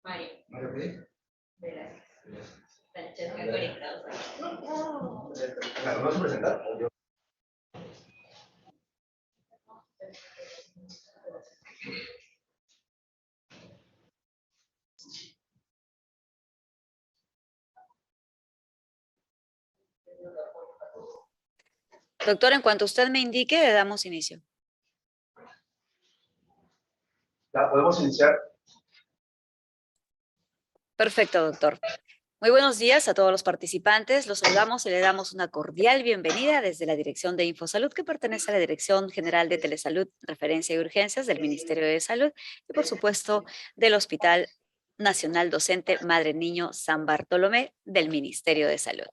Mario. ¿Mario qué? Velázquez. Francesca conectados. Claro, ¿no vas a presentar? Doctor, en cuanto usted me indique, le damos inicio. Ya, podemos iniciar. Perfecto, doctor. Muy buenos días a todos los participantes. Los saludamos y le damos una cordial bienvenida desde la Dirección de Infosalud, que pertenece a la Dirección General de Telesalud, Referencia y Urgencias del Ministerio de Salud y, por supuesto, del Hospital Nacional Docente Madre Niño San Bartolomé del Ministerio de Salud.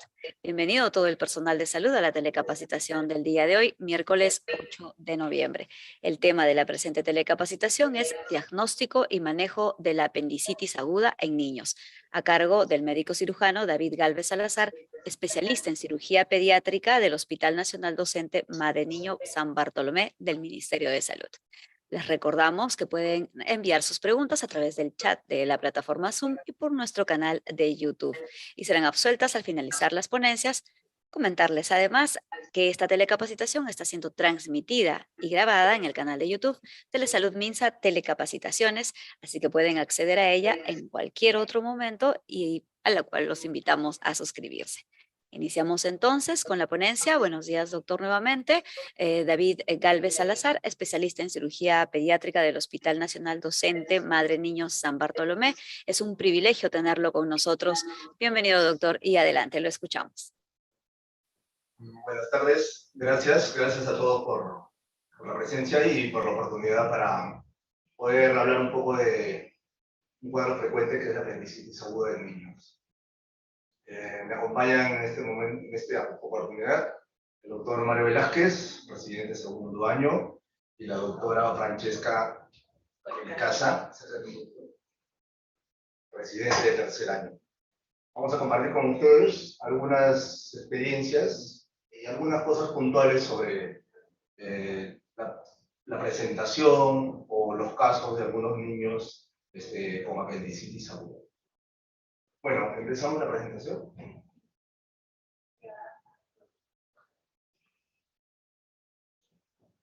Bienvenido todo el personal de salud a la telecapacitación del día de hoy, miércoles 8 de noviembre. El tema de la presente telecapacitación es diagnóstico y manejo de la apendicitis aguda en niños, a cargo del médico cirujano David Galvez Salazar, especialista en cirugía pediátrica del Hospital Nacional Docente Madre Niño San Bartolomé del Ministerio de Salud. Les recordamos que pueden enviar sus preguntas a través del chat de la plataforma Zoom y por nuestro canal de YouTube, y serán absueltas al finalizar las ponencias. Comentarles además que esta telecapacitación está siendo transmitida y grabada en el canal de YouTube Telesalud Minsa Telecapacitaciones, así que pueden acceder a ella en cualquier otro momento y a la cual los invitamos a suscribirse. Iniciamos entonces con la ponencia. Buenos días, doctor, nuevamente. David Galvez Salazar, especialista en cirugía pediátrica del Hospital Nacional Docente Madre Niño San Bartolomé. Es un privilegio tenerlo con nosotros. Bienvenido, doctor, y adelante, lo escuchamos. Buenas tardes, gracias a todos por la presencia y por la oportunidad para poder hablar un poco de un cuadro frecuente que es la apendicitis aguda en niños. Me acompañan en este momento, en esta oportunidad, el doctor Mario Velázquez, residente de segundo año, y la doctora Francesca Casa, residente de tercer año. Vamos a compartir con ustedes algunas experiencias y algunas cosas puntuales sobre la presentación o los casos de algunos niños con apendicitis aguda. Bueno, empezamos la presentación.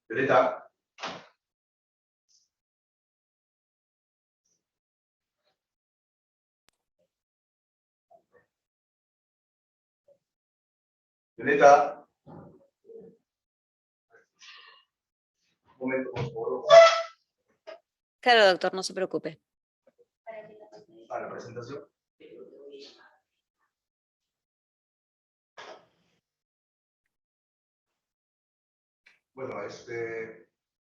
Violeta. Violeta. Un momento, por favor. Claro, doctor, no se preocupe. A la presentación. Bueno,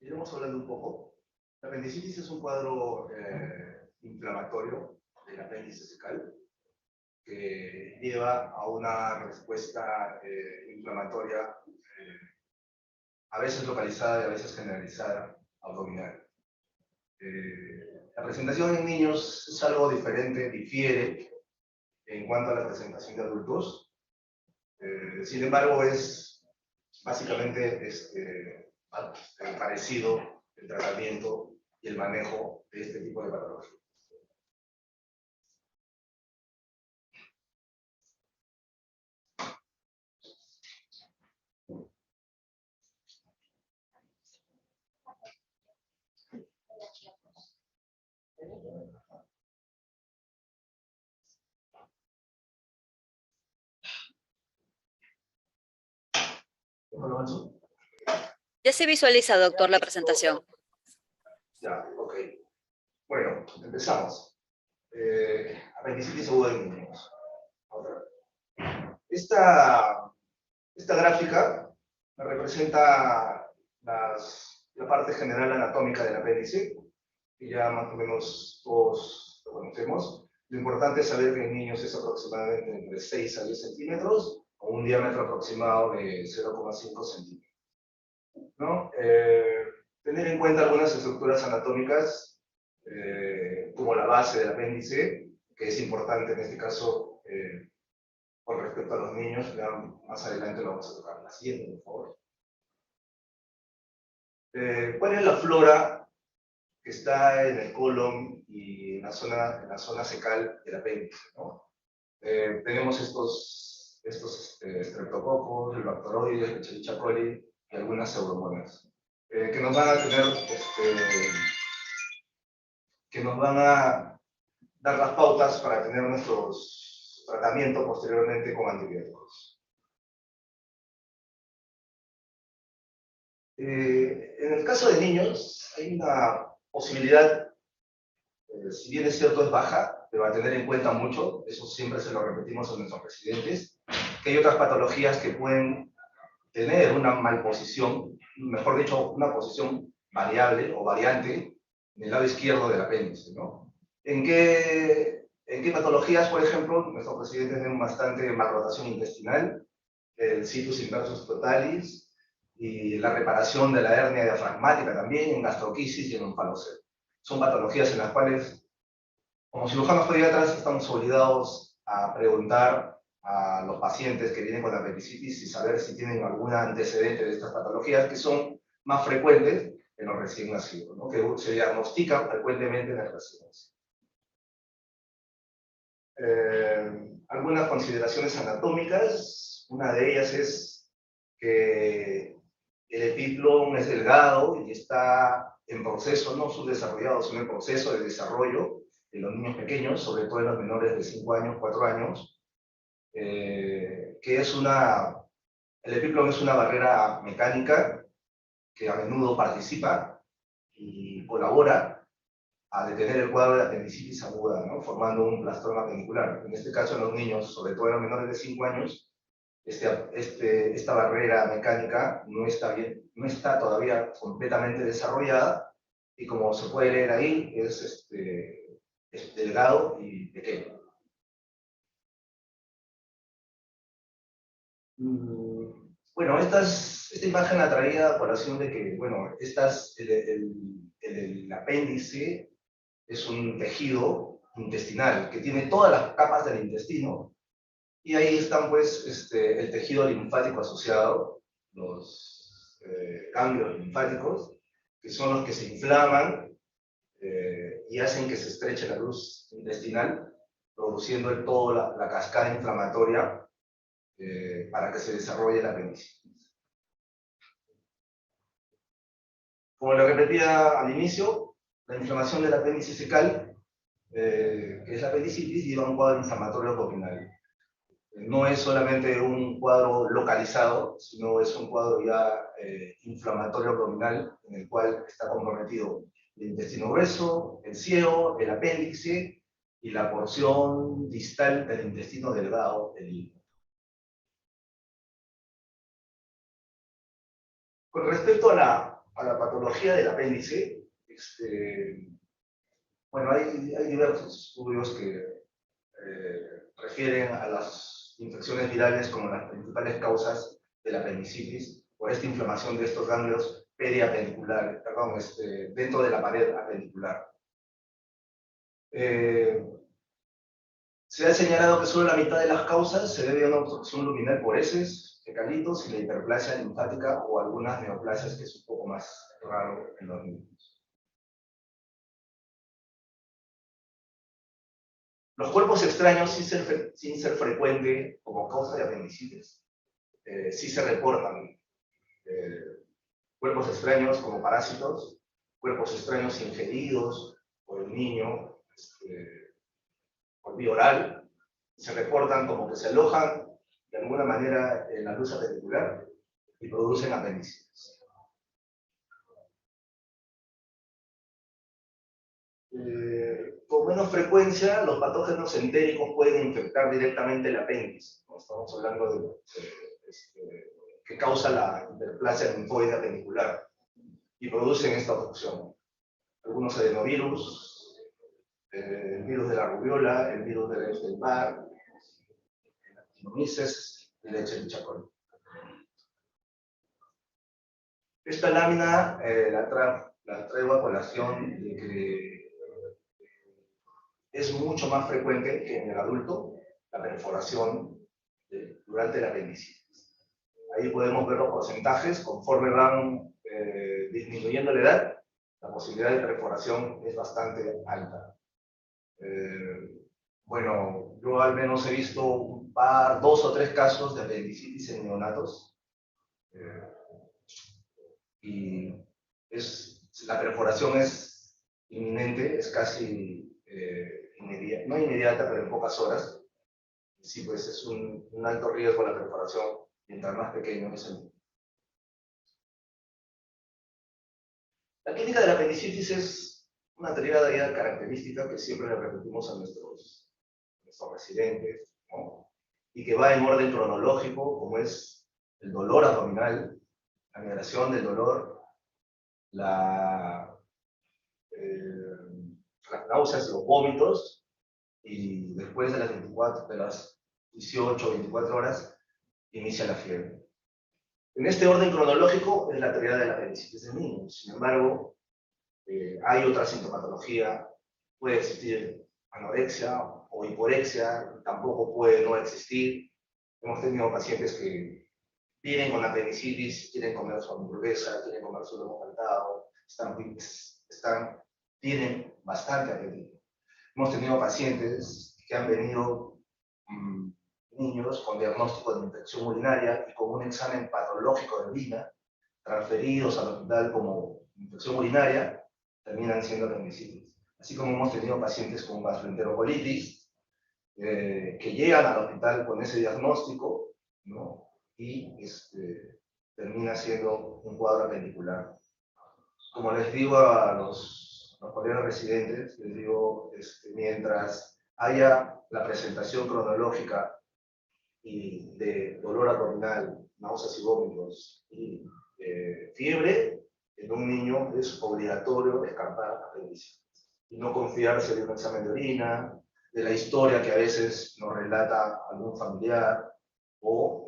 iremos hablando un poco. La apendicitis es un cuadro inflamatorio del apéndice cecal que lleva a una respuesta inflamatoria a veces localizada y a veces generalizada abdominal. La presentación en niños es algo diferente, difiere en cuanto a la presentación de adultos. Sin embargo, es básicamente parecido el tratamiento y el manejo de este tipo de patología. ¿Cómo lo avanzo? Ya se visualiza, doctor, la presentación. Ya, ok. Bueno, empezamos. Apendicitis aguda en niños. Ahora, esta gráfica representa la parte general anatómica del apéndice, que ya más o menos todos lo conocemos. Lo importante es saber que en niños es aproximadamente entre 6 a 10 centímetros, con un diámetro aproximado de 0,5 centímetros, ¿no? Tener en cuenta algunas estructuras anatómicas, como la base del apéndice, que es importante en este caso con respecto a los niños. Ya más adelante lo vamos a tocar. La siguiente, por favor. ¿Cuál es la flora que está en el colon y en la zona cecal del apéndice, ¿no? Tenemos estos streptococos, el bacteroides, el Escherichia coli y algunas pseudomonas, que nos van a tener, que nos van a dar las pautas para tener nuestros tratamientos posteriormente con antibióticos. En el caso de niños, hay una posibilidad, si bien es cierto es baja, pero a tener en cuenta mucho, eso siempre se lo repetimos a nuestros residentes, que hay otras patologías que pueden tener una malposición, mejor dicho, una posición variable o variante en el lado izquierdo del apéndice, ¿no? ¿En qué patologías, por ejemplo, nuestros residentes tienen bastante malrotación intestinal, el situs inversus totalis, y la reparación de la hernia diafragmática también, en gastroquisis y en onfalocele. Son patologías en las cuales, como cirujanos pediatras, estamos obligados a preguntar a los pacientes que vienen con apendicitis y saber si tienen algún antecedente de estas patologías, que son más frecuentes en los recién nacidos, ¿no? Que se diagnostican frecuentemente en el recién nacido. Algunas consideraciones anatómicas, una de ellas es que el epíplon es delgado y está en proceso, no subdesarrollado, sino en proceso de desarrollo en los niños pequeños, sobre todo en los menores de 5 años, 4 años, que es el epíplon es una barrera mecánica que a menudo participa y colabora a detener el cuadro de apendicitis aguda, ¿no? Formando un plastrón apendicular. En este caso, en los niños, sobre todo en los menores de 5 años, esta barrera mecánica no está todavía completamente desarrollada, y como se puede leer ahí, es delgado y pequeño. Bueno, esta imagen la traía a colación de que, bueno, el apéndice es un tejido intestinal que tiene todas las capas del intestino, y ahí están pues el tejido linfático asociado, los ganglios linfáticos, que son los que se inflaman y hacen que se estreche la luz intestinal, produciendo toda la cascada inflamatoria para que se desarrolle la apendicitis. Como lo repetía al inicio, la inflamación del apéndice fecal, que es la apendicitis, lleva a un cuadro inflamatorio abdominal. No es solamente un cuadro localizado, sino es un cuadro ya inflamatorio abdominal, en el cual está comprometido el intestino grueso, el ciego, el apéndice y la porción distal del intestino delgado, el hígado. Con respecto a la patología del apéndice, bueno, hay diversos estudios que refieren a las infecciones virales como las principales causas de la apendicitis por esta inflamación de estos ganglios periapendiculares, dentro de la pared apendicular. Se ha señalado que solo la mitad de las causas se debe a una obstrucción luminal por heces, fecalitos y la hiperplasia linfática o algunas neoplasias, que es un poco más raro en los niños. Los cuerpos extraños, sin ser frecuente como causa de apendicitis, sí se reportan. Cuerpos extraños como parásitos, cuerpos extraños ingeridos por el niño por vía oral, se reportan como que se alojan de alguna manera en la luz apendicular y producen apendicitis. Con menos frecuencia, los patógenos entéricos pueden infectar directamente el apéndice, ¿no? Estamos hablando de que causa la hiperplasia linfoide apendicular y producen esta obstrucción. Algunos adenovirus, el virus de la rubiola, el virus de Epstein-Barr, el actinomyces y el Escherichia coli. Esta lámina la traigo a colación de que es mucho más frecuente que en el adulto la perforación durante la apendicitis. Ahí podemos ver los porcentajes conforme van disminuyendo la edad. la posibilidad de perforación es bastante alta. Bueno, yo al menos he visto dos o tres casos de apendicitis en neonatos, y la perforación es inminente, es casi inmediata, no inmediata, pero en pocas horas. Sí, pues es un alto riesgo la perforación, mientras más pequeño es el niño. La clínica de la apendicitis es una triada ya característica que siempre le repetimos a nuestros residentes, ¿no? Y que va en orden cronológico, como es el dolor abdominal, la migración del dolor, las náuseas y los vómitos, y después de las 18 o 24 horas, inicia la fiebre. En este orden cronológico es la triada de la apendicitis del niño. Sin embargo, hay otra sintomatología, puede existir anorexia o hiporexia, tampoco puede no existir. Hemos tenido pacientes que vienen con apendicitis, quieren comer su hamburguesa, quieren comer su lomo saltado, tienen bastante apetito. Hemos tenido pacientes que han venido, niños con diagnóstico de infección urinaria y con un examen patológico de orina, transferidos al hospital como infección urinaria, terminan siendo apendicitis. Así como hemos tenido pacientes con gastroenterocolitis, que llegan al hospital con ese diagnóstico, ¿no? Y termina siendo un cuadro apendicular. Como les digo a los colegas residentes, les digo, mientras haya la presentación cronológica y de dolor abdominal, náuseas y vómitos y fiebre, en un niño es obligatorio descartar apendicitis y no confiarse de un examen de orina, de la historia que a veces nos relata algún familiar o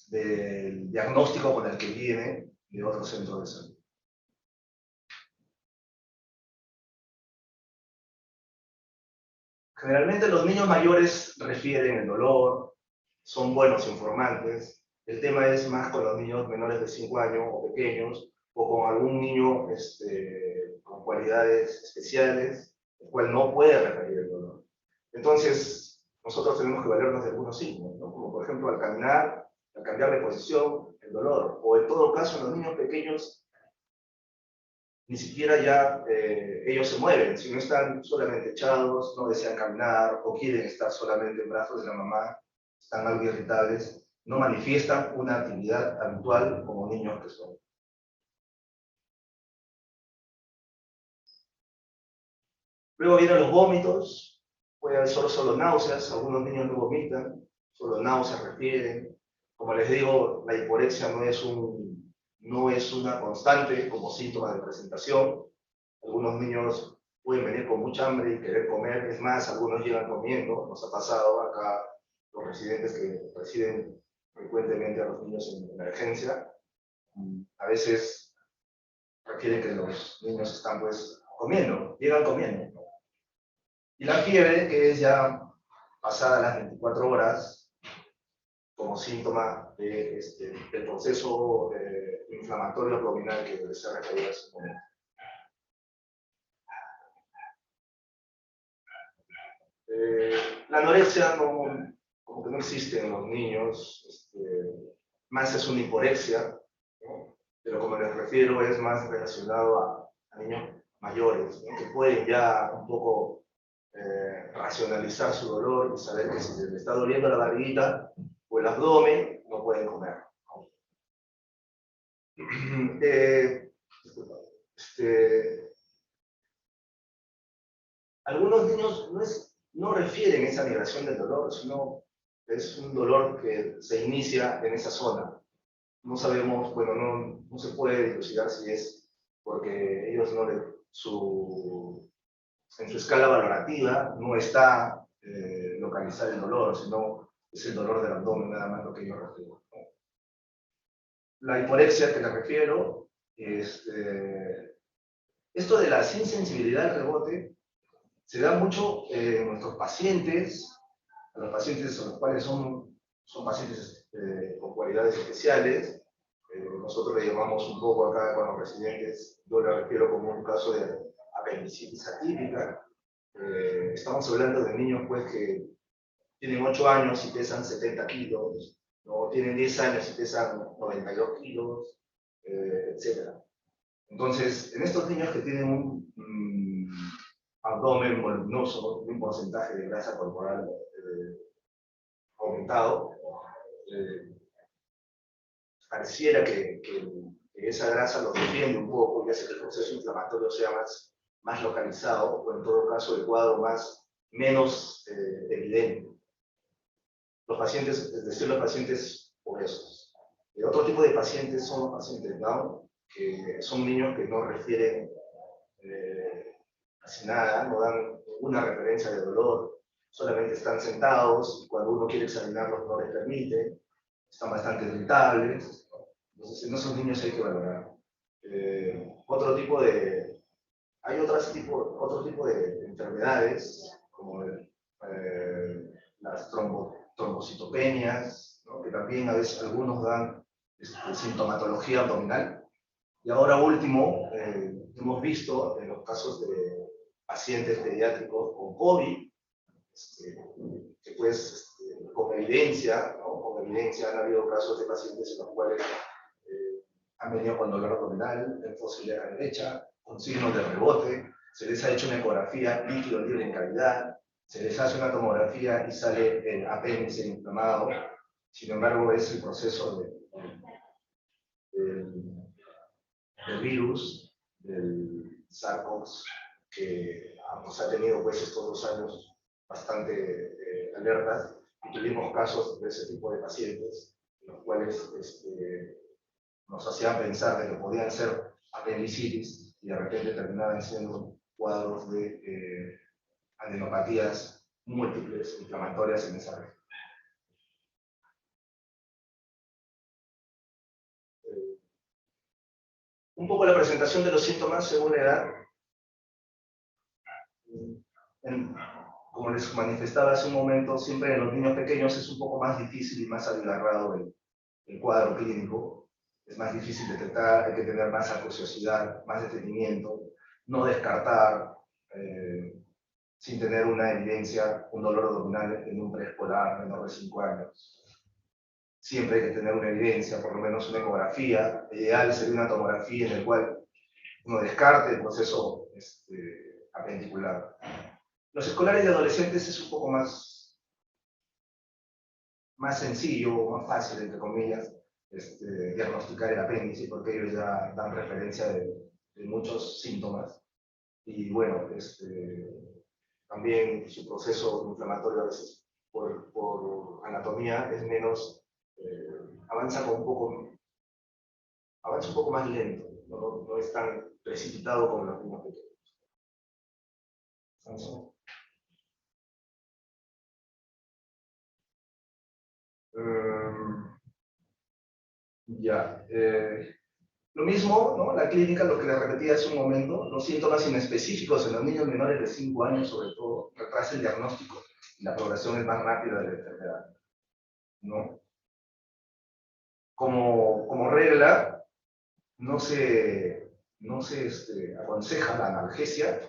del diagnóstico con el que viene de otro centro de salud. Generalmente los niños mayores refieren el dolor, son buenos informantes. El tema es más con los niños menores de 5 años o pequeños, o con algún niño con cualidades especiales, el cual no puede referir el dolor. Entonces, nosotros tenemos que valernos de algunos signos, ¿no? Como por ejemplo al caminar, al cambiar de posición, el dolor, o en todo caso en los niños pequeños, ni siquiera ya ellos se mueven, sino están solamente echados, no desean caminar o quieren estar solamente en brazos de la mamá, están algo irritables, no manifiestan una actividad habitual como niños que son. Luego vienen los vómitos, puede haber solo náuseas, algunos niños no vomitan, solo náuseas refieren. Como les digo, la hiporexia no es una constante como síntoma de presentación. Algunos niños pueden venir con mucha hambre y querer comer, es más, algunos llegan comiendo, nos ha pasado acá los residentes que reciben frecuentemente a los niños en emergencia, a veces requieren que los niños están pues comiendo, llegan comiendo. Y la fiebre, que es ya pasada las 24 horas, como síntoma del proceso inflamatorio abdominal que se refería hace un momento. La anorexia como que no existe en los niños, más es una hiporexia, ¿no? Pero como les refiero es más relacionado a niños mayores, ¿no? Que pueden ya un poco racionalizar su dolor y saber que si les está doliendo la barriguita o el abdomen, no pueden comer, ¿no? Algunos niños no refieren esa migración del dolor, sino es un dolor que se inicia en esa zona. No sabemos, bueno, no se puede dilucidar si es porque ellos en su escala valorativa no está localizar el dolor, sino es el dolor del abdomen, nada más lo que yo refiero, ¿no? La hiporexia que le refiero, esto de la insensibilidad al rebote, se da mucho en nuestros pacientes, a los pacientes a los cuales son pacientes con cualidades especiales, nosotros le llamamos un poco acá con los residentes, yo le refiero como un caso de apendicitis atípica. Estamos hablando de niños pues que tienen 8 años y pesan 70 kilos, ¿no? Tienen 10 años y pesan 92 kilos, etc. Entonces, en estos niños que tienen un abdomen voluminoso, un porcentaje de grasa corporal aumentado, pareciera que esa grasa los defiende un poco y hace que el proceso inflamatorio sea más localizado, o en todo caso el cuadro menos evidente. Los pacientes, es decir, los pacientes obesos. Otro tipo de pacientes son los pacientes Down, que son niños que no refieren casi nada, no dan ninguna referencia de dolor, solamente están sentados y cuando uno quiere examinarlos no les permite, están bastante irritables. Entonces, en esos niños hay que valorar. Hay otro tipo de enfermedades, como las trombocitopenias, ¿no? Que también a veces algunos dan sintomatología abdominal. Y ahora último, hemos visto en los casos de pacientes pediátricos con COVID, que pues con evidencia, ¿no? Con evidencia han habido casos de pacientes en los cuales han venido con dolor abdominal, en fosilera derecha, con signos de rebote, se les ha hecho una ecografía líquido libre en cavidad, se les hace una tomografía y sale el apéndice inflamado. Sin embargo, es el proceso del virus, del SARS-CoV, que nos ha tenido pues estos 2 años bastante alertas, y tuvimos casos de ese tipo de pacientes, en los cuales nos hacían pensar de que podían ser apendicitis y de repente terminaban siendo cuadros de adenopatías múltiples inflamatorias en esa región. Un poco la presentación de los síntomas según la edad. Como les manifestaba hace un momento, siempre en los niños pequeños es un poco más difícil y más abigarrado el cuadro clínico. Es más difícil de tratar, hay que tener más acuciosidad, más detenimiento, no descartar sin tener una evidencia, un dolor abdominal en un preescolar menor de 5 años. Siempre hay que tener una evidencia, por lo menos una ecografía. El ideal sería una tomografía en la cual uno descarte el proceso apendicular. Los escolares y adolescentes es un poco más sencillo, más fácil, entre comillas, diagnosticar el apéndice, porque ellos ya dan referencia de muchos síntomas. Y bueno, también su proceso inflamatorio a veces por anatomía es menos, avanza un poco más lento, no es tan precipitado como los niños pequeños. Ya. Lo mismo, ¿no? La clínica, lo que les repetí hace un momento, los síntomas inespecíficos en los niños menores de 5 años, sobre todo, retrasa el diagnóstico y la progresión es más rápida de la enfermedad, ¿no? Como regla, no se aconseja la analgesia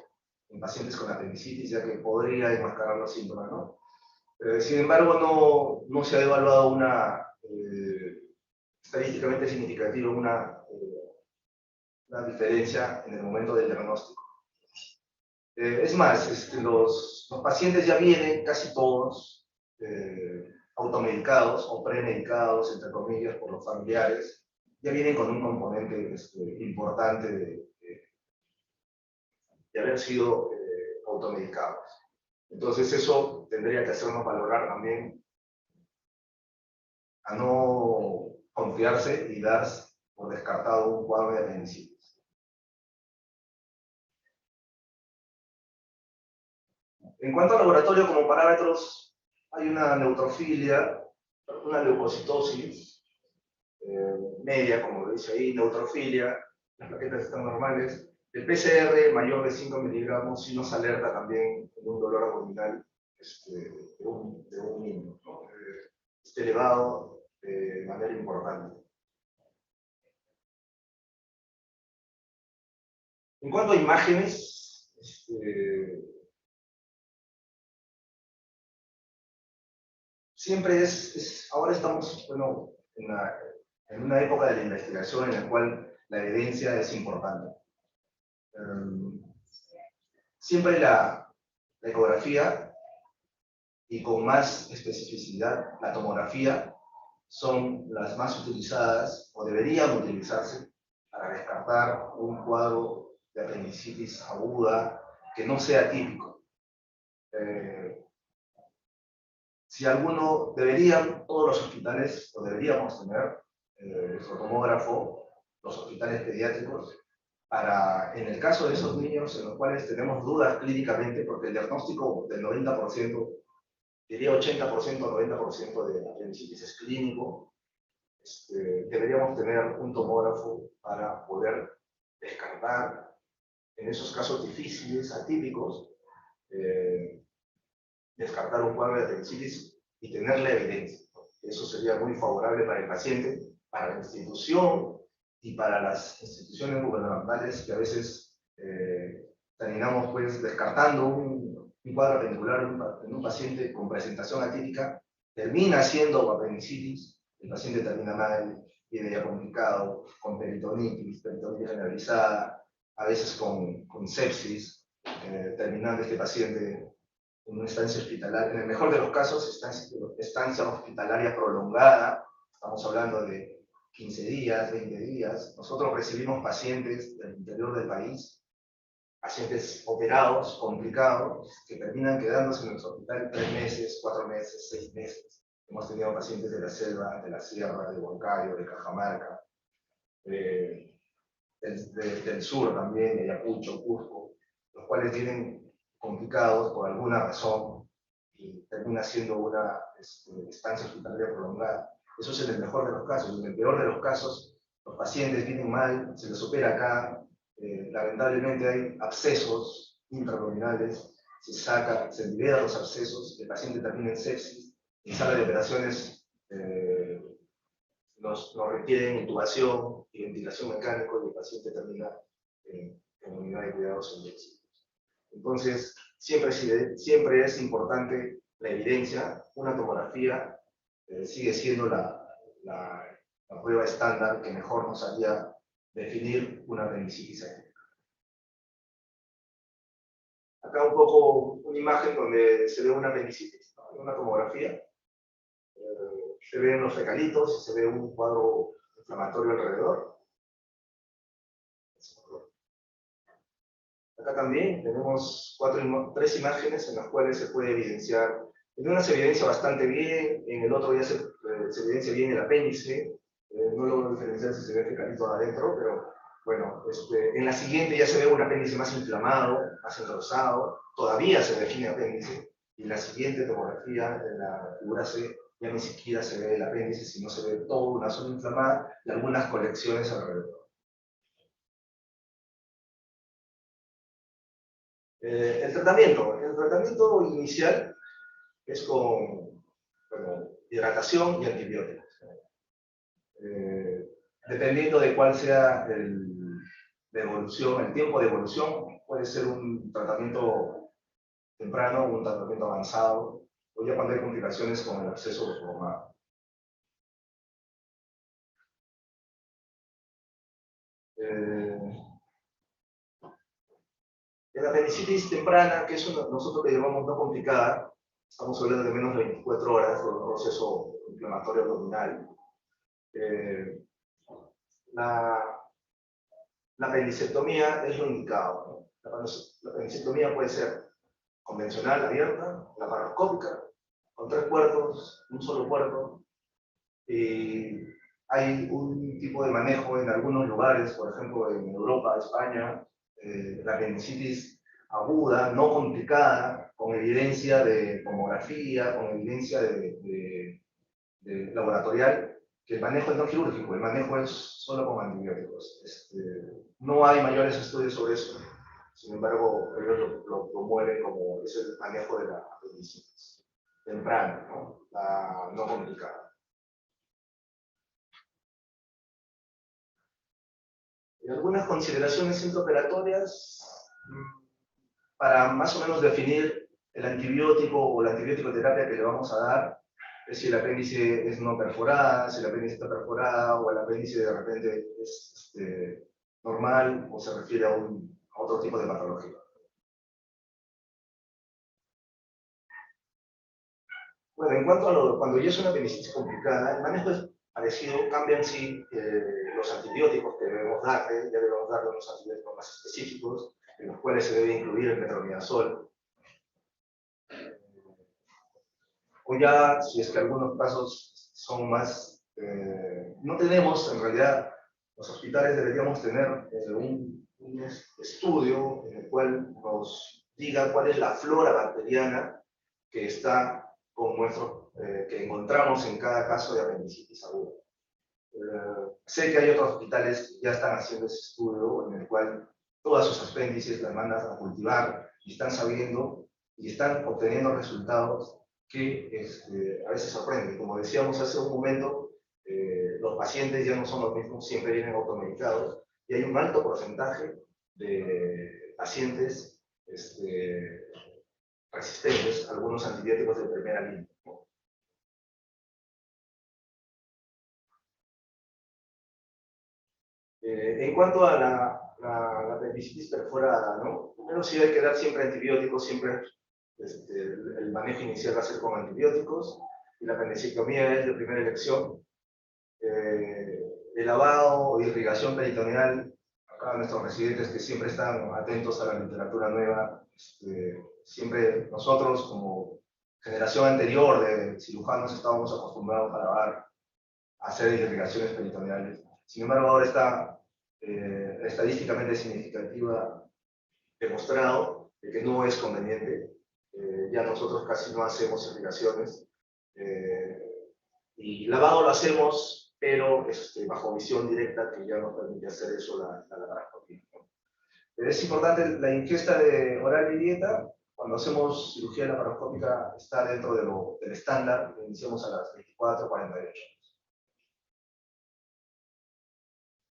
en pacientes con apendicitis, ya que podría enmascarar los síntomas, ¿no? Sin embargo, no se ha evaluado una estadísticamente significativa una diferencia en el momento del diagnóstico. Es más, los pacientes ya vienen casi todos automedicados o premedicados, entre comillas, por los familiares, ya vienen con un componente importante de haber sido automedicados. Entonces eso tendría que hacernos valorar también a no confiarse y dar por descartado un cuadro de apendicitis. En cuanto al laboratorio como parámetros, hay una neutrofilia, una leucocitosis media, como lo dice ahí, neutrofilia, las plaquetas están normales. El PCR mayor de 5 miligramos sí nos alerta también de un dolor abdominal de un niño, ¿no? Elevado de manera importante. En cuanto a imágenes, siempre ahora estamos, bueno, en una época de la investigación en la cual la evidencia es importante. Siempre la ecografía y con más especificidad la tomografía son las más utilizadas o deberían utilizarse para descartar un cuadro de apendicitis aguda que no sea típico. Si alguno, todos los hospitales, o deberíamos tener nuestro tomógrafo, los hospitales pediátricos, para, en el caso de esos niños en los cuales tenemos dudas clínicamente, porque el diagnóstico del 90%, diría 80% o 90% de apendicitis es clínico, deberíamos tener un tomógrafo para poder descartar, en esos casos difíciles, atípicos, descartar un cuadro de apendicitis y tener la evidencia. Eso sería muy favorable para el paciente, para la institución y para las instituciones gubernamentales que a veces terminamos pues descartando un cuadro apendicular en un paciente con presentación atípica, termina siendo apendicitis, el paciente termina mal, viene ya complicado, con peritonitis generalizada, a veces con sepsis, terminando este paciente en una estancia hospitalaria, en el mejor de los casos, estancia hospitalaria prolongada, estamos hablando de 15 días, 20 días. Nosotros recibimos pacientes del interior del país, pacientes operados, complicados, que terminan quedándose en nuestro hospital 3 meses, 4 meses, 6 meses. Hemos tenido pacientes de la selva, de la sierra, de Huancayo, de Cajamarca, del sur también, de Ayacucho, Cusco, los cuales vienen complicados por alguna razón y termina siendo una estancia hospitalaria prolongada. Eso es en el mejor de los casos. En el peor de los casos, los pacientes vienen mal, se les opera acá, lamentablemente hay abscesos intraabdominales, se liberan los abscesos, el paciente termina en sepsis, en sala de operaciones nos requieren intubación y ventilación mecánica y el paciente termina en unidad de cuidados intensivos. Entonces, siempre es importante la evidencia. Una tomografía sigue siendo la prueba estándar que mejor nos haría definir una apendicitis atípica. Acá un poco una imagen donde se ve una apendicitis, ¿no? En una tomografía. Se ven los fecalitos y se ve un cuadro inflamatorio alrededor. Acá también tenemos 3 imágenes en las cuales se puede evidenciar. En una se evidencia bastante bien, en el otro ya se evidencia bien el apéndice. No logro diferenciar si se ve fecalito adentro, pero bueno, en la siguiente ya se ve un apéndice más inflamado, más engrosado, todavía se define apéndice, y en la siguiente tomografía, en la figura C, ya ni siquiera se ve el apéndice, sino se ve toda una zona inflamada y algunas colecciones alrededor. El tratamiento inicial es con hidratación y antibióticos. Dependiendo de cuál sea el tiempo de evolución, puede ser un tratamiento temprano, un tratamiento avanzado, o ya cuando hay complicaciones con el absceso formado. En la apendicitis temprana, que es nosotros le llamamos no complicada, estamos hablando de menos de 24 horas de un proceso inflamatorio abdominal. La apendicectomía es lo indicado, ¿no? La apendicectomía puede ser convencional, abierta, laparoscópica, con 3 puertos, un solo puerto. Y hay un tipo de manejo en algunos lugares, por ejemplo en Europa, España, la apendicitis aguda, no complicada, con evidencia de tomografía, con evidencia de laboratorial, que el manejo es no quirúrgico, el manejo es solo con antibióticos. No hay mayores estudios sobre eso, sin embargo, ellos lo promueven como es el manejo de la apendicitis temprana, ¿no? La no complicada. Algunas consideraciones intraoperatorias para más o menos definir el antibiótico o la antibiótico-terapia que le vamos a dar, es si el apéndice es no perforada, si el apéndice está perforada o el apéndice de repente es normal o se refiere a otro tipo de patología. Bueno, en cuanto a cuando ya es una apendicitis complicada, el manejo es parecido, cambian sí los antibióticos que debemos darle, ya debemos darle unos antibióticos más específicos, en los cuales se debe incluir el metronidazol. O ya, si es que algunos casos son más, no tenemos, en realidad, los hospitales deberíamos tener un estudio en el cual nos diga cuál es la flora bacteriana que está con que encontramos en cada caso de apendicitis aguda. Sé que hay otros hospitales que ya están haciendo ese estudio en el cual todas sus apéndices las mandan a cultivar y están sabiendo y están obteniendo resultados que a veces sorprenden. Como decíamos hace un momento, los pacientes ya no son los mismos, siempre vienen automedicados y hay un alto porcentaje de pacientes resistentes a algunos antibióticos de primera línea. En cuanto a la apendicitis perforada, ¿no? Primero sí hay que dar siempre antibióticos, siempre el manejo inicial va a ser con antibióticos, y la apendicectomía es de primera elección. El lavado o irrigación peritoneal, acá nuestros residentes que siempre están atentos a la literatura nueva, siempre nosotros como generación anterior de cirujanos estábamos acostumbrados a hacer irrigaciones peritoneales. Sin embargo, ahora está estadísticamente significativa demostrado de que no es conveniente. Ya nosotros casi no hacemos irrigaciones. Y lavado lo hacemos, pero bajo visión directa, que ya nos permite hacer eso la laparoscopia. Es importante la ingesta de oral y dieta. Cuando hacemos cirugía laparoscópica está dentro del estándar, iniciamos a las 24, 48.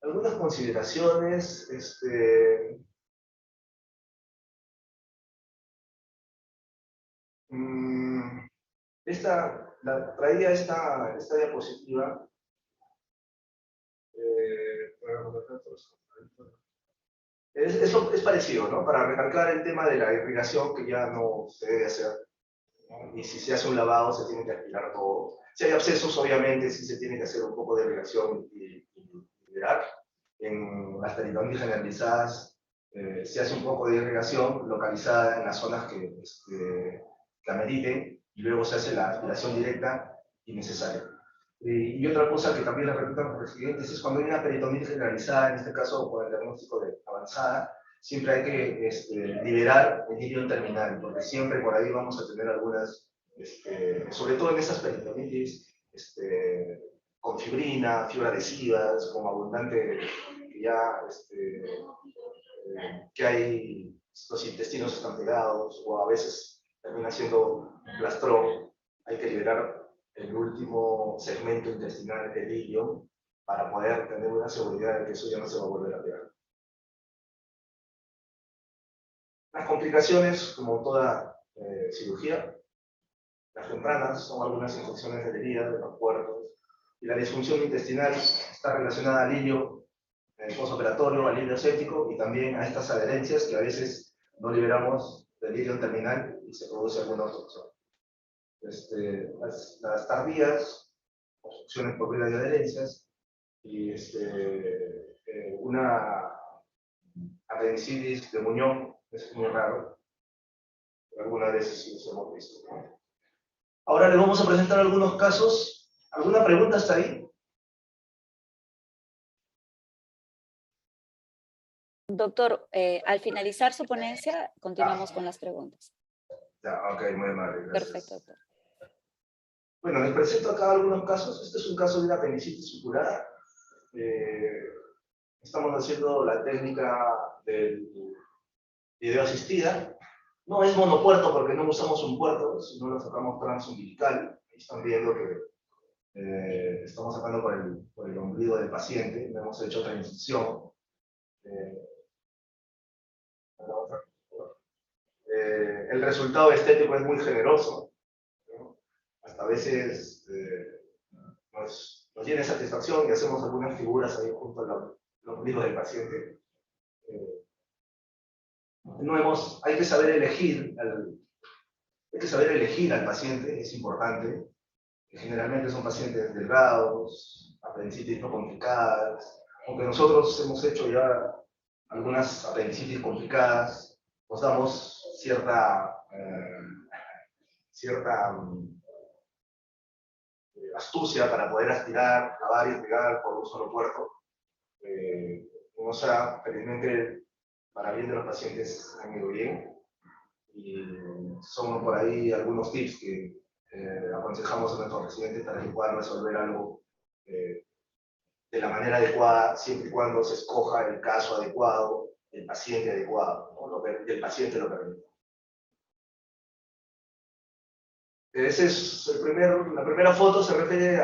Algunas consideraciones, traía esta diapositiva. Es parecido, ¿no? Para recalcar el tema de la irrigación que ya no se debe hacer, ¿no? Y si se hace un lavado se tiene que aspirar todo. Si hay abscesos, obviamente sí se tiene que hacer un poco de irrigación y liberar. En las peritonitis generalizadas se hace un poco de irrigación localizada en las zonas que ameriten y luego se hace la aspiración directa y necesaria. Y otra cosa que también les preguntan los residentes es cuando hay una peritonitis generalizada, en este caso con el diagnóstico de avanzada, siempre hay que liberar el ilion terminal, porque siempre por ahí vamos a tener algunas, sobre todo en esas peritonitis, con fibrina, fibra adhesivas, con abundante, que ya que hay, los intestinos están pegados, o a veces termina siendo un plastrón, hay que liberar el último segmento intestinal del ilion para poder tener una seguridad de que eso ya no se va a volver a pegar. Las complicaciones, como toda cirugía, las tempranas son algunas infecciones de herida, de los puertos, y la disfunción intestinal está relacionada al ilio postoperatorio, al ilio séptico y también a estas adherencias que a veces no liberamos del ilion terminal y se produce alguna obstrucción. Las tardías, obstrucciones por vía de adherencias, y una apendicitis de muñón es muy raro, pero algunas veces sí los hemos visto, ¿no? Ahora les vamos a presentar algunos casos. ¿Alguna pregunta hasta ahí? Doctor, al finalizar su ponencia, continuamos con las preguntas. Ya, ok, muy amable, gracias. Perfecto, doctor. Bueno, les presento acá algunos casos. Este es un caso de una apendicitis supurada. Estamos haciendo la técnica del video asistida. No es monopuerto porque no usamos un puerto, sino lo sacamos transumbilical. Ahí están viendo que estamos sacando por el ombligo del paciente. No hemos hecho otra incisión. El resultado estético es muy generoso, ¿no? Hasta a veces nos llena satisfacción y hacemos algunas figuras ahí junto a los ombligo del paciente. Hay que saber elegir al paciente, es importante. Generalmente son pacientes delgados, apendicitis no complicadas, aunque nosotros hemos hecho ya algunas apendicitis complicadas, nos damos cierta astucia para poder aspirar, lavar y pegar por un solo puerto. O sea, felizmente, para bien de los pacientes han ido bien. Y son por ahí algunos tips que aconsejamos a nuestros residentes para que puedan resolver algo de la manera adecuada, siempre y cuando se escoja el caso adecuado, el paciente adecuado, ¿no? El paciente lo permite. La primera foto se refiere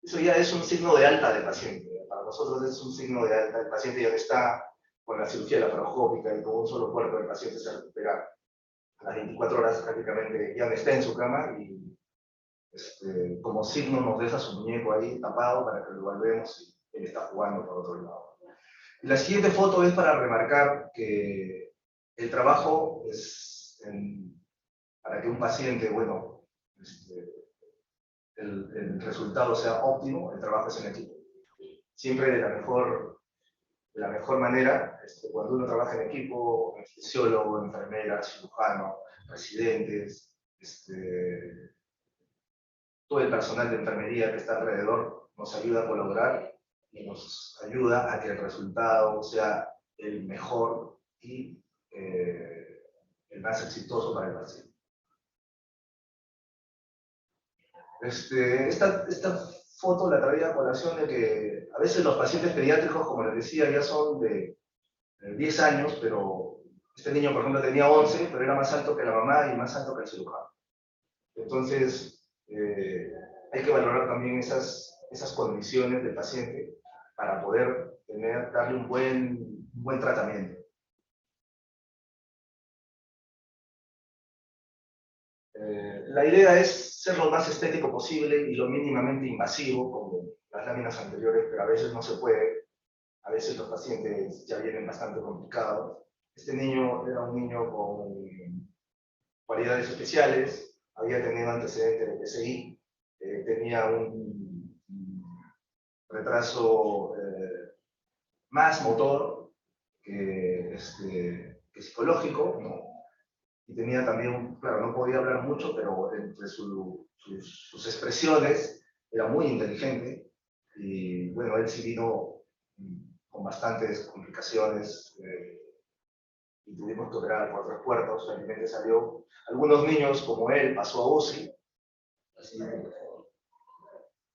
eso ya es un signo de alta del paciente. Para nosotros es un signo de alta. El paciente ya no está con la cirugía laparoscópica y con un solo cuerpo el paciente se recupera a las 24 horas prácticamente, ya no está en su cama y como signo nos deja su muñeco ahí tapado para que lo evaluemos y él está jugando por otro lado. Y la siguiente foto es para remarcar que el trabajo es para que un paciente, bueno, el resultado sea óptimo, el trabajo es en equipo. Siempre de la mejor manera, cuando uno trabaja en equipo, anestesiólogo, enfermera, cirujano, residentes, todo el personal de enfermería que está alrededor nos ayuda a colaborar y nos ayuda a que el resultado sea el mejor y el más exitoso para el paciente. Esta foto la traía a colación de que a veces los pacientes pediátricos, como les decía, ya son de 10 años, pero este niño, por ejemplo, tenía 11, pero era más alto que la mamá y más alto que el cirujano. Entonces, hay que valorar también esas condiciones del paciente para poder darle un buen tratamiento. La idea es ser lo más estético posible y lo mínimamente invasivo, como las láminas anteriores, pero a veces no se puede. A veces los pacientes ya vienen bastante complicados. Este niño era un niño con cualidades especiales, había tenido antecedentes de PCI, tenía un retraso más motor que psicológico, ¿no? Y tenía también, claro, no podía hablar mucho, pero entre sus expresiones era muy inteligente. Y bueno, él sí vino con bastantes complicaciones y tuvimos que operar por 3 puertos. Realmente salió. Algunos niños, como él, pasó a UCI,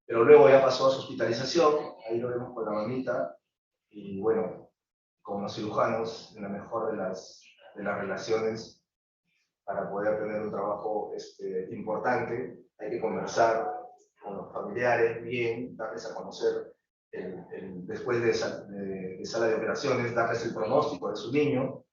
pero luego ya pasó a su hospitalización. Ahí lo vemos con la mamita. Y bueno, como los cirujanos, en la mejor de las relaciones, para poder tener un trabajo importante, hay que conversar con los familiares bien, darles a conocer después de sala de operaciones, darles el pronóstico de su niño.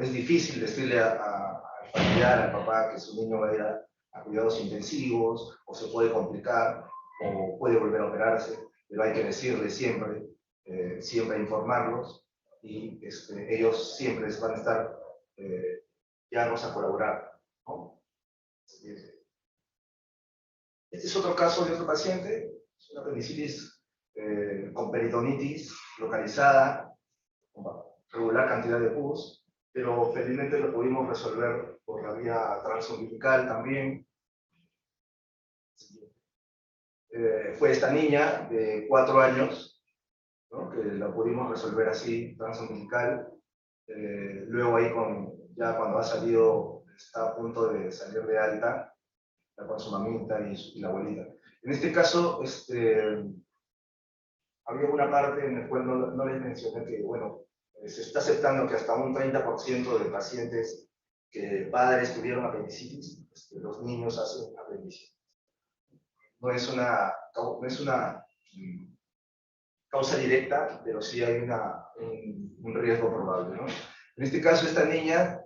Es difícil decirle al familiar, al papá, que su niño va a ir a cuidados intensivos, o se puede complicar, o puede volver a operarse, pero hay que decirle siempre, siempre informarlos, y ellos siempre van a estar llanos a colaborar, ¿no? Este es otro caso de otro paciente, es una apendicitis con peritonitis localizada, con regular cantidad de pus, pero felizmente lo pudimos resolver por la vía transumbilical también. Fue esta niña de 4 años, ¿no? Que la pudimos resolver así, transumbilical. Luego ahí, ya cuando ha salido, está a punto de salir de alta, ya con su mamita y la abuelita. En este caso, había una parte en la cual no les mencioné que, bueno, se está aceptando que hasta un 30% de pacientes que padres tuvieron apendicitis, los niños hacen apendicitis. No es una causa directa, pero sí hay un riesgo probable, ¿no? En este caso, esta niña,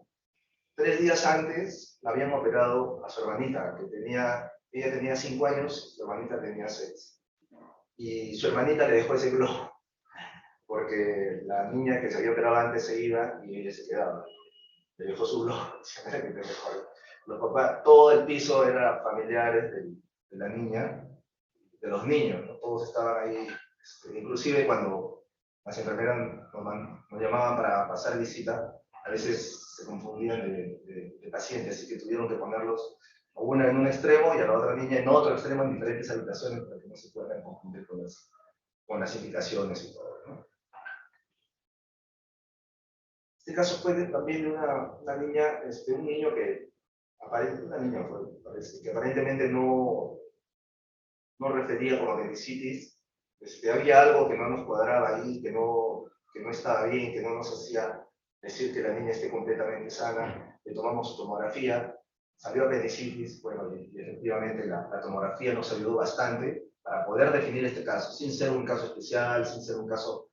3 días antes, la habían operado a su hermanita, ella tenía 5 años, su hermanita tenía 6. Y su hermanita le dejó ese globo, porque la niña que se había operado antes se iba y ella se quedaba. Le dejó su globo, los papás, todo el piso era familiares de la niña, de los niños, ¿no? Todos estaban ahí, inclusive cuando las enfermeras nos llamaban para pasar visita, a veces se confundían de pacientes, así que tuvieron que ponerlos a una en un extremo y a la otra niña en otro extremo en diferentes habitaciones para que no se puedan confundir con las indicaciones y todo, ¿no? Este caso fue también de una niña, un niño que, una niña parece, que aparentemente no refería como apendicitis. Había algo que no nos cuadraba ahí, que no estaba bien, que no nos hacía decir que la niña esté completamente sana. Le tomamos su tomografía, salió apendicitis, bueno, y efectivamente la tomografía nos ayudó bastante para poder definir este caso, sin ser un caso especial, sin ser un caso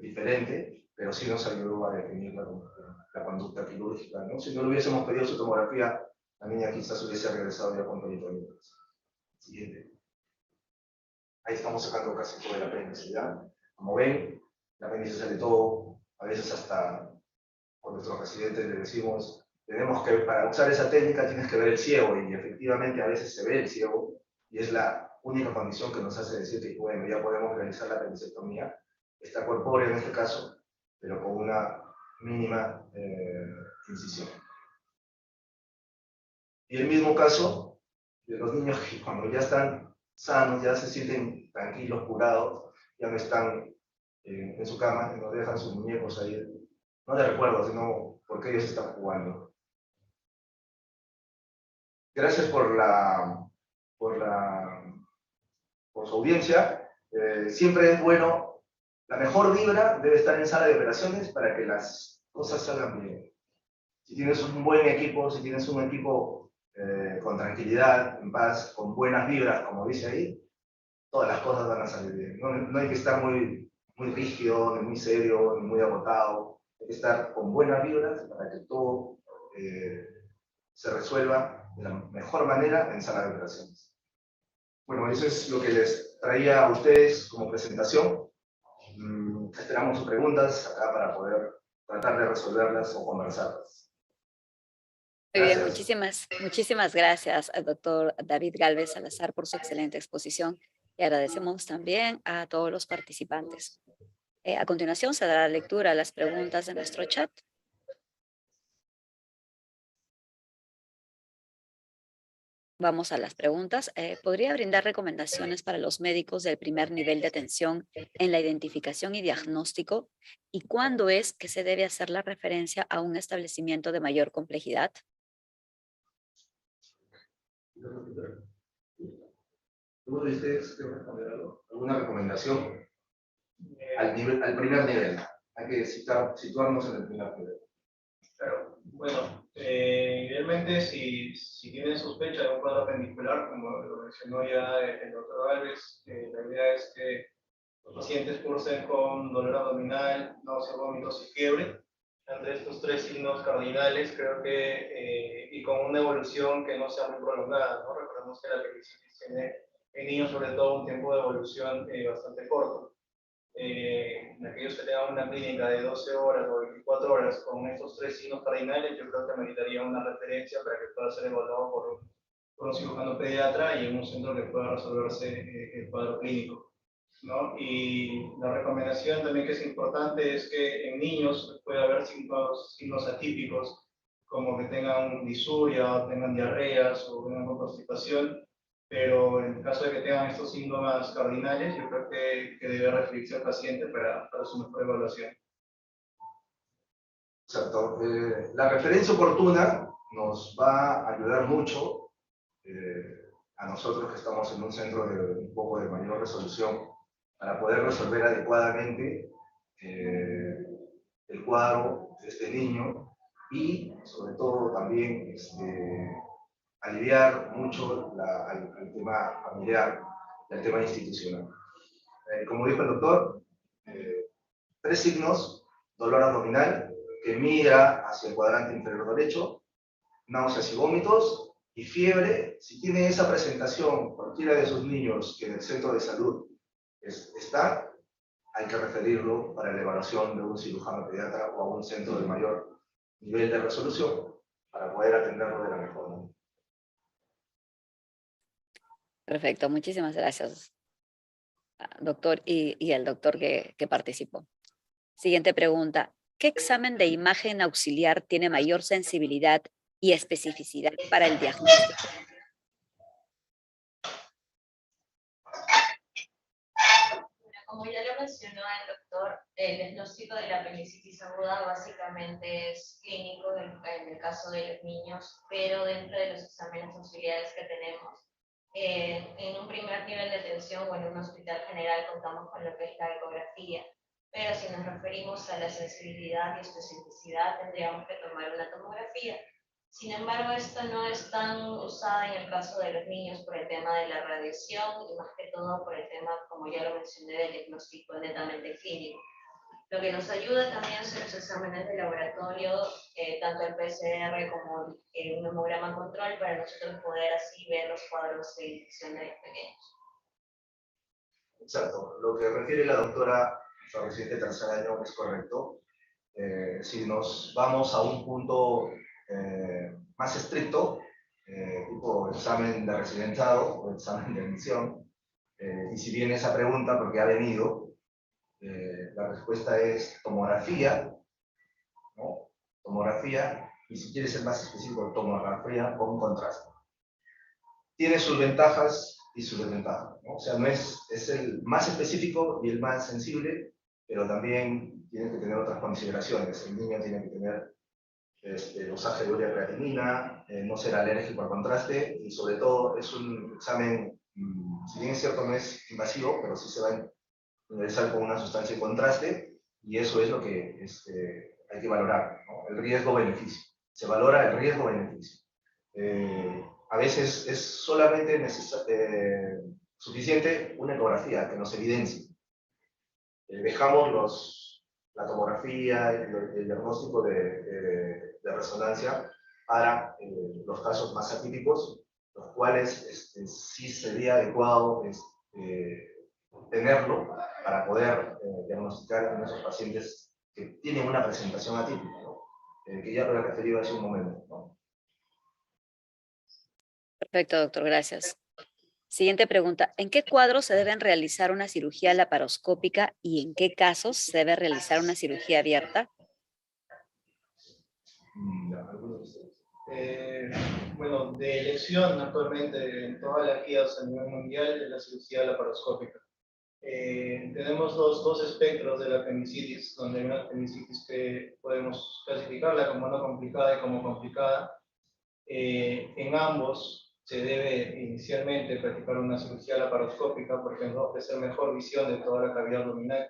diferente, pero sí nos ayudó a definir la conducta quirúrgica, ¿no? Si no le hubiésemos pedido su tomografía, la niña quizás hubiese regresado ya con peritoneus. Siguiente. Ahí estamos sacando casi todo el apéndice, ¿ya? Como ven, el apéndice sale todo, a veces hasta con nuestros residentes le decimos, tenemos que, para usar esa técnica tienes que ver el ciego, y efectivamente a veces se ve el ciego, y es la única condición que nos hace decir que, bueno, ya podemos realizar la apendicectomía. Está corpórea en este caso, pero con una mínima incisión. Y el mismo caso de los niños que cuando ya están sanos, ya se sienten tranquilos, curados, ya no están en su cama, no dejan sus muñecos ahí, no de recuerdo, sino porque ellos están jugando. Gracias por su audiencia. Siempre es bueno, la mejor vibra debe estar en sala de operaciones para que las cosas salgan bien. Si tienes un buen equipo, si tienes un equipo con tranquilidad, en paz, con buenas vibras, como dice ahí, todas las cosas van a salir bien. No hay que estar muy rígido, ni muy serio, ni muy agotado. Hay que estar con buenas vibras para que todo se resuelva de la mejor manera en sala de operaciones. Bueno, eso es lo que les traía a ustedes como presentación. Esperamos sus preguntas acá para poder tratar de resolverlas o conversarlas. Muy bien, Gracias. muchísimas gracias al doctor David Gálvez Salazar por su excelente exposición, y agradecemos también a todos los participantes. A continuación se dará lectura a las preguntas de nuestro chat. Vamos a las preguntas. ¿Podría brindar recomendaciones para los médicos del primer nivel de atención en la identificación y diagnóstico? ¿Y cuándo es que se debe hacer la referencia a un establecimiento de mayor complejidad? ¿Alguno de ustedes quiere responder algo? ¿Alguna recomendación? Al primer nivel. Hay que situarnos en el primer nivel. Claro, bueno, idealmente si tienen sospecha de un cuadro apendicular, como lo mencionó ya el doctor Gálvez, la idea es que los pacientes cursen con dolor abdominal, náuseas, vómitos y fiebre. Entre estos 3 signos cardinales, creo que, y con una evolución que no sea muy prolongada, ¿no? Recordemos que la apendicitis tiene en niños sobre todo un tiempo de evolución bastante corto. En aquellos que tengan una clínica de 12 horas o 24 horas con estos 3 signos cardinales, yo creo que meritaría una referencia para que pueda ser evaluado por un cirujano pediatra y en un centro que pueda resolverse el cuadro clínico, ¿no? Y la recomendación también que es importante es que en niños puede haber signos atípicos, como que tengan disuria, tengan diarreas o tengan constipación, pero en el caso de que tengan estos síntomas cardinales, yo creo que debe referirse al paciente para su mejor evaluación. Exacto. La referencia oportuna nos va a ayudar mucho a nosotros que estamos en un centro de un poco de mayor resolución para poder resolver adecuadamente el cuadro de este niño y sobre todo también aliviar mucho al tema familiar y al tema institucional. como dijo el doctor, 3 signos: dolor abdominal, que migra hacia el cuadrante inferior derecho, náuseas y vómitos, y fiebre. Si tiene esa presentación cualquiera de sus niños que en el centro de salud está, hay que referirlo para la evaluación de un cirujano pediatra o a un centro de mayor nivel de resolución para poder atenderlo de la mejor manera. Perfecto, muchísimas gracias, doctor, y el doctor que participó. Siguiente pregunta. ¿Qué examen de imagen auxiliar tiene mayor sensibilidad y especificidad para el diagnóstico? Como ya lo mencionó el doctor, el diagnóstico de la apendicitis aguda básicamente es clínico en el caso de los niños, pero dentro de los exámenes auxiliares que tenemos, en un primer nivel de atención o en un hospital general contamos con lo que es la ecografía, pero si nos referimos a la sensibilidad y especificidad tendríamos que tomar una tomografía. Sin embargo, esta no es tan usada en el caso de los niños por el tema de la radiación y más que todo por el tema, como ya lo mencioné, del diagnóstico netamente clínico. Lo que nos ayuda también son los exámenes de laboratorio, tanto el PCR como un hemograma control, para nosotros poder así ver los cuadros de infección de los pequeños. Exacto. Lo que refiere la doctora, nuestra residente de tercer año, es correcto. Si nos vamos a un punto más estricto, tipo examen de residentado o examen de admisión, y si viene esa pregunta porque ha venido, la respuesta es tomografía, ¿no? Tomografía, y si quieres ser más específico, tomografía con contraste. Tiene sus ventajas y sus desventajas, ¿no? O sea, no es el más específico y el más sensible, pero también tiene que tener otras consideraciones. El niño tiene que tener dosaje de urea creatinina, no ser alérgico al contraste, y sobre todo es un examen, si bien es cierto no es invasivo, pero sí se va a ingresar con una sustancia de contraste, y eso es lo que hay que valorar, ¿no? El riesgo-beneficio. Se valora el riesgo-beneficio. A veces es solamente suficiente una ecografía que nos evidencie. Dejamos la tomografía, el diagnóstico de resonancia para los casos más atípicos, los cuales sí sería adecuado tenerlo para poder diagnosticar en esos pacientes que tienen una presentación atípica, ¿no? Que ya lo he referido hace un momento, ¿no? Perfecto, doctor, gracias. Siguiente pregunta. ¿En qué cuadros se deben realizar una cirugía laparoscópica y en qué casos se debe realizar una cirugía abierta? Bueno, de elección actualmente en todas las guías a nivel mundial es la cirugía laparoscópica. Tenemos dos espectros de la apendicitis, donde hay una apendicitis que podemos clasificarla como no complicada y como complicada. En ambos se debe inicialmente practicar una cirugía laparoscópica porque nos va a ofrecer mejor visión de toda la cavidad abdominal.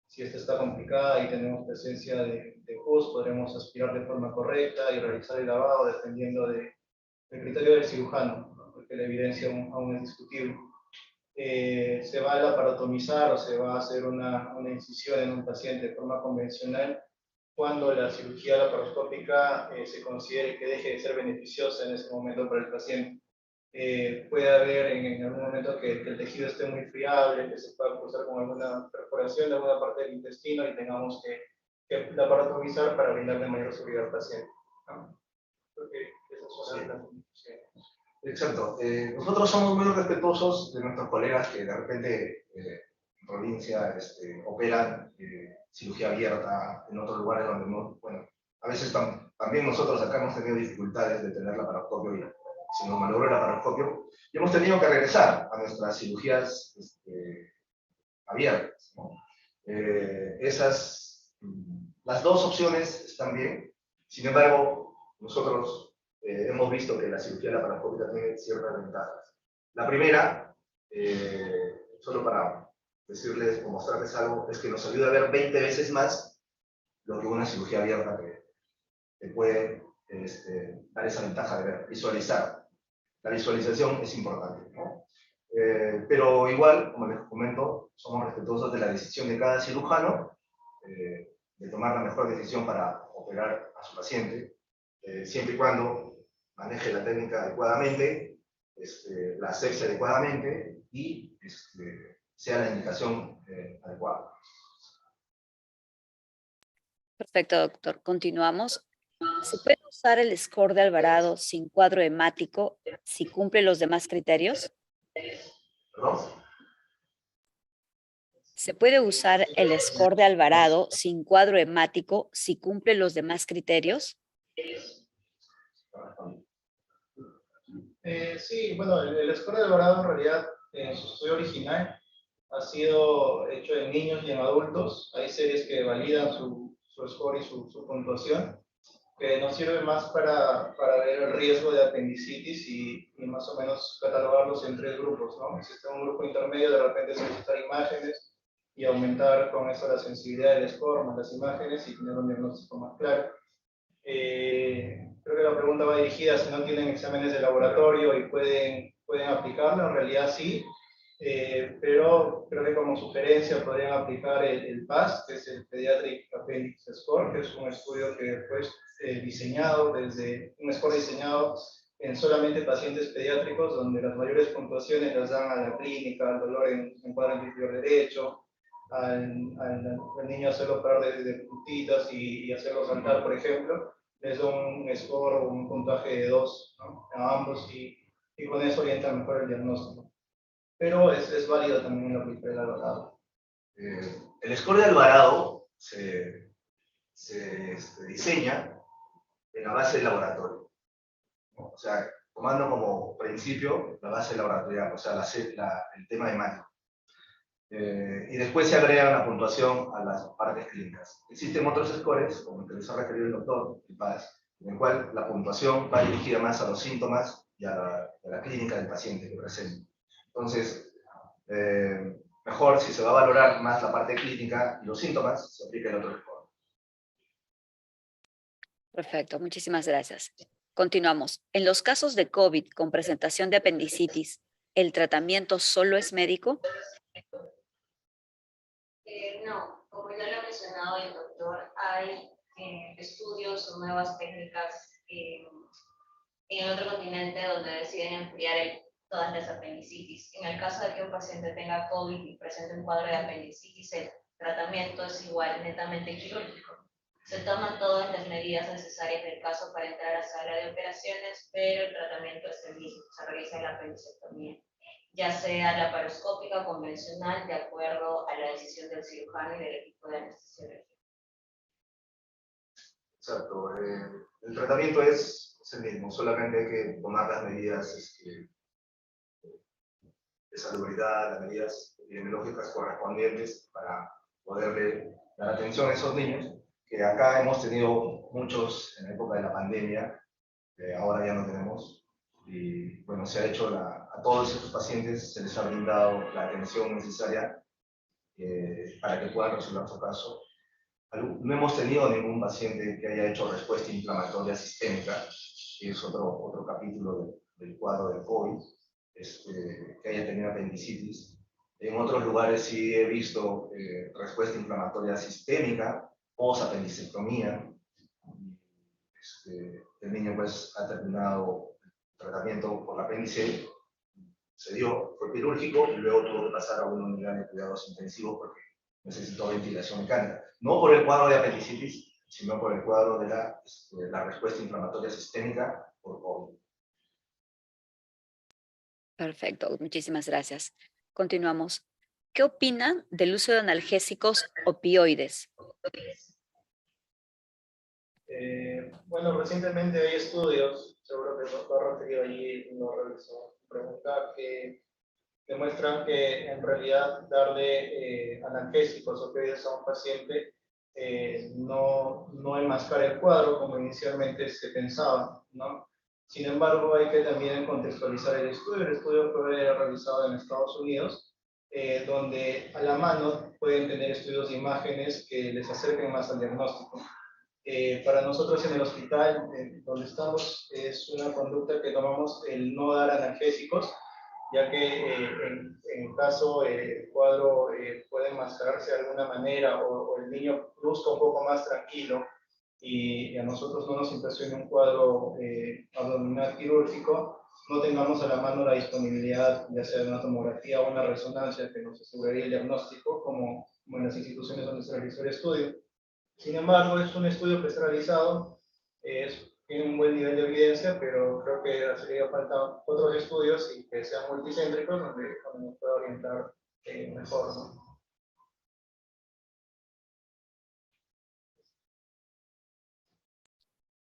Si esta está complicada y tenemos presencia de pus, podremos aspirar de forma correcta y realizar el lavado dependiendo del criterio del cirujano, ¿no? Porque la evidencia aún es discutible. Se va a laparotomizar o se va a hacer una incisión en un paciente de forma convencional cuando la cirugía laparoscópica se considere que deje de ser beneficiosa en ese momento para el paciente. Puede haber en algún momento que el tejido esté muy friable, que se pueda cruzar con alguna perforación de alguna parte del intestino y tengamos que laparotomizar para brindarle mayor seguridad al paciente, ¿no? Porque esas son las conclusiones. Exacto. Nosotros somos muy respetuosos de nuestros colegas que de repente en provincia operan cirugía abierta en otros lugares donde no, bueno, a veces también nosotros acá hemos tenido dificultades de tener laparoscopio y si nos malogró el laparoscopio y hemos tenido que regresar a nuestras cirugías abiertas, ¿no? Las dos opciones están bien, sin embargo, nosotros hemos visto que la cirugía laparoscópica tiene ciertas ventajas. La primera, solo para decirles o mostrarles algo, es que nos ayuda a ver 20 veces más lo que una cirugía abierta que puede dar esa ventaja de ver, visualizar. La visualización es importante, ¿no? Pero igual, como les comento, somos respetuosos de la decisión de cada cirujano, de tomar la mejor decisión para operar a su paciente, siempre y cuando maneje la técnica adecuadamente, la asepsia adecuadamente y sea la indicación adecuada. Perfecto, doctor. Continuamos. ¿Se puede usar el score de Alvarado sin cuadro hemático si cumple los demás criterios? ¿Perdón? ¿Se puede usar el score de Alvarado sin cuadro hemático si cumple los demás criterios? Sí, bueno, el score de Alvarado en realidad, en su estudio original, ha sido hecho en niños y en adultos. Hay series que validan su score y su puntuación, que nos sirve más para ver el riesgo de apendicitis y más o menos catalogarlos en 3 grupos, ¿no? Existe un grupo intermedio, de repente solicitar imágenes y aumentar con eso la sensibilidad del score más las imágenes y tener un diagnóstico más claro. Creo que la pregunta va dirigida a si no tienen exámenes de laboratorio y pueden aplicarlo. En realidad sí, pero creo que como sugerencia podrían aplicar el PAS, que es el Pediatric Appendix Score, que es un estudio que fue diseñado un score diseñado en solamente pacientes pediátricos, donde las mayores puntuaciones las dan a la clínica, al dolor en cuadro inferior derecho, al niño hacerlo parar de puntitas y hacerlo saltar, por ejemplo. Les da un score o un puntaje de 2, ¿no?, a ambos, y con eso orienta mejor el diagnóstico. Pero es válido también el aplicar el Alvarado. El score de Alvarado se diseña en la base del laboratorio, ¿no? O sea, tomando como principio la base laboratorial, o sea, el tema hemático. Y después se agrega una puntuación a las partes clínicas. Existen otros scores, como el que les ha referido el doctor, el PAS, en el cual la puntuación va dirigida más a los síntomas y a la clínica del paciente que presenta. Entonces, mejor si se va a valorar más la parte clínica y los síntomas, se aplica el otro score. Perfecto, muchísimas gracias. Continuamos. En los casos de COVID con presentación de apendicitis, ¿el tratamiento solo es médico? No, como ya lo ha mencionado el doctor, hay estudios o nuevas técnicas en el otro continente donde deciden enfriar todas las apendicitis. En el caso de que un paciente tenga COVID y presente un cuadro de apendicitis, el tratamiento es igual, netamente quirúrgico. Se toman todas las medidas necesarias del caso para entrar a sala de operaciones, pero el tratamiento es el mismo, se realiza la apendicectomía, ya sea laparoscópica convencional, de acuerdo a la decisión del cirujano y del equipo de anestesiología. Exacto. El tratamiento es el mismo, solamente hay que tomar las medidas de salubridad, las medidas epidemiológicas correspondientes para poderle dar atención a esos niños, que acá hemos tenido muchos en la época de la pandemia, ahora ya no tenemos, y bueno, se ha hecho a todos estos pacientes se les ha brindado la atención necesaria para que puedan resolver su caso. No hemos tenido ningún paciente que haya hecho respuesta inflamatoria sistémica, que es otro capítulo del cuadro del COVID, que haya tenido apendicitis. En otros lugares sí he visto respuesta inflamatoria sistémica, post-apendicectomía. El niño pues ha terminado el tratamiento por la apéndice, fue quirúrgico y luego tuvo que pasar a una unidad de cuidados intensivos porque necesitó ventilación mecánica. No por el cuadro de apendicitis, sino por el cuadro de la respuesta inflamatoria sistémica por COVID. Perfecto, muchísimas gracias. Continuamos. ¿Qué opinan del uso de analgésicos opioides? Bueno, recientemente hay estudios, seguro que nos va a referir allí, nos realizó pregunta, que demuestran que en realidad darle analgésicos opioides a un paciente no enmascara el cuadro como inicialmente se pensaba, ¿no? Sin embargo, hay que también contextualizar el estudio. El estudio fue realizado en Estados Unidos, donde a la mano pueden tener estudios de imágenes que les acerquen más al diagnóstico. Para nosotros en el hospital donde estamos es una conducta que tomamos el no dar analgésicos, ya que en el caso el cuadro puede enmascararse de alguna manera o el niño luzca un poco más tranquilo y a nosotros no nos impresione un cuadro abdominal quirúrgico, no tengamos a la mano la disponibilidad, ya sea de una tomografía o una resonancia que nos aseguraría el diagnóstico, como en las instituciones donde se realizó el estudio. Sin embargo, es un estudio que está realizado, tiene un buen nivel de evidencia, pero creo que haría falta otros estudios y que sean multicéntricos donde nos pueda orientar mejor, ¿no?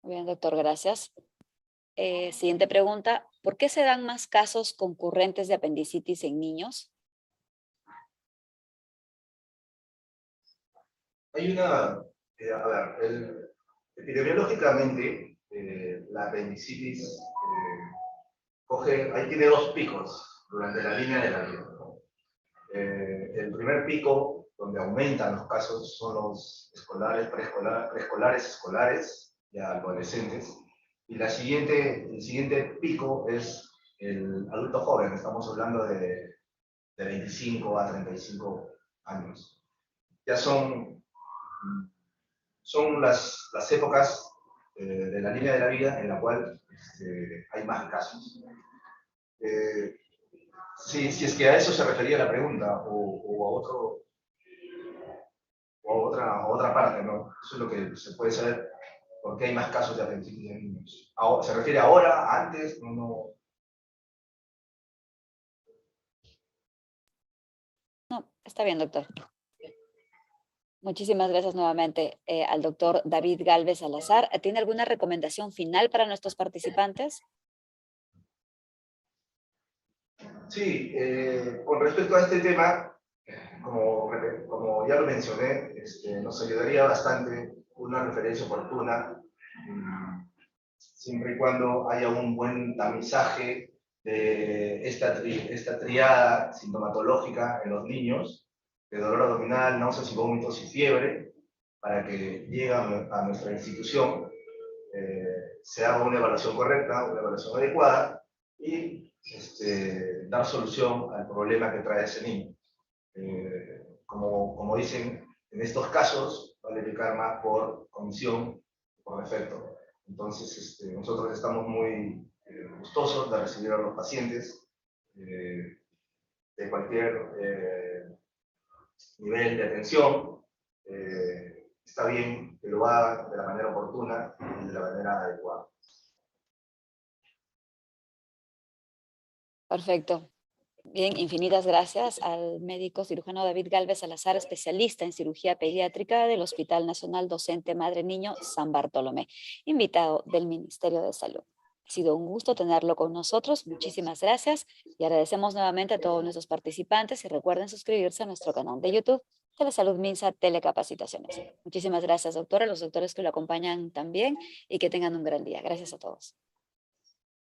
Muy bien, doctor, gracias. Siguiente pregunta. ¿Por qué se dan más casos concurrentes de apendicitis en niños? Hay una, a ver, epidemiológicamente, la apendicitis ahí tiene dos picos durante la línea de la vida, ¿no? El primer pico, donde aumentan los casos, son los escolares, preescolares, escolares y adolescentes. Y el siguiente pico es el adulto joven, estamos hablando de 25 a 35 años. Ya son las épocas de la línea de la vida en la cual hay más casos. Eh, si es que a eso se refería la pregunta a otra parte, ¿no? Eso es lo que se puede saber, por qué hay más casos de apendicitis en niños. ¿Se refiere ahora, antes? No. No, está bien, doctor. Muchísimas gracias nuevamente al doctor David Gálvez Salazar. ¿Tiene alguna recomendación final para nuestros participantes? Sí, con respecto a este tema, como ya lo mencioné, nos ayudaría bastante una referencia oportuna, siempre y cuando haya un buen tamizaje de esta triada sintomatológica en los niños, de dolor abdominal, náuseas y vómitos y fiebre, para que llegue a nuestra institución, se haga una evaluación correcta, una evaluación adecuada y dar solución al problema que trae ese niño. Como dicen, en estos casos vale el karma por comisión, por defecto. Entonces, nosotros estamos muy gustosos de recibir a los pacientes de cualquier nivel de atención. Está bien que lo haga de la manera oportuna y de la manera adecuada. Perfecto. Bien, infinitas gracias al médico cirujano David Gálvez Salazar, especialista en cirugía pediátrica del Hospital Nacional Docente Madre Niño San Bartolomé, invitado del Ministerio de Salud. Ha sido un gusto tenerlo con nosotros. Muchísimas gracias y agradecemos nuevamente a todos nuestros participantes y recuerden suscribirse a nuestro canal de YouTube, Telesalud Minsa Telecapacitaciones. Muchísimas gracias, doctora, a los doctores que lo acompañan también y que tengan un gran día. Gracias a todos.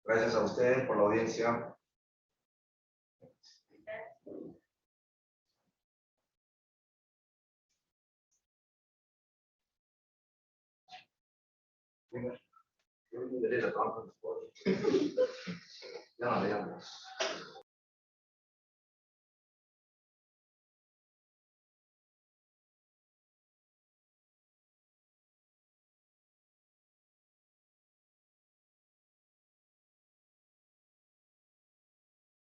Gracias a ustedes por la audiencia. Yo me interesa trabajar con los ya no leamos.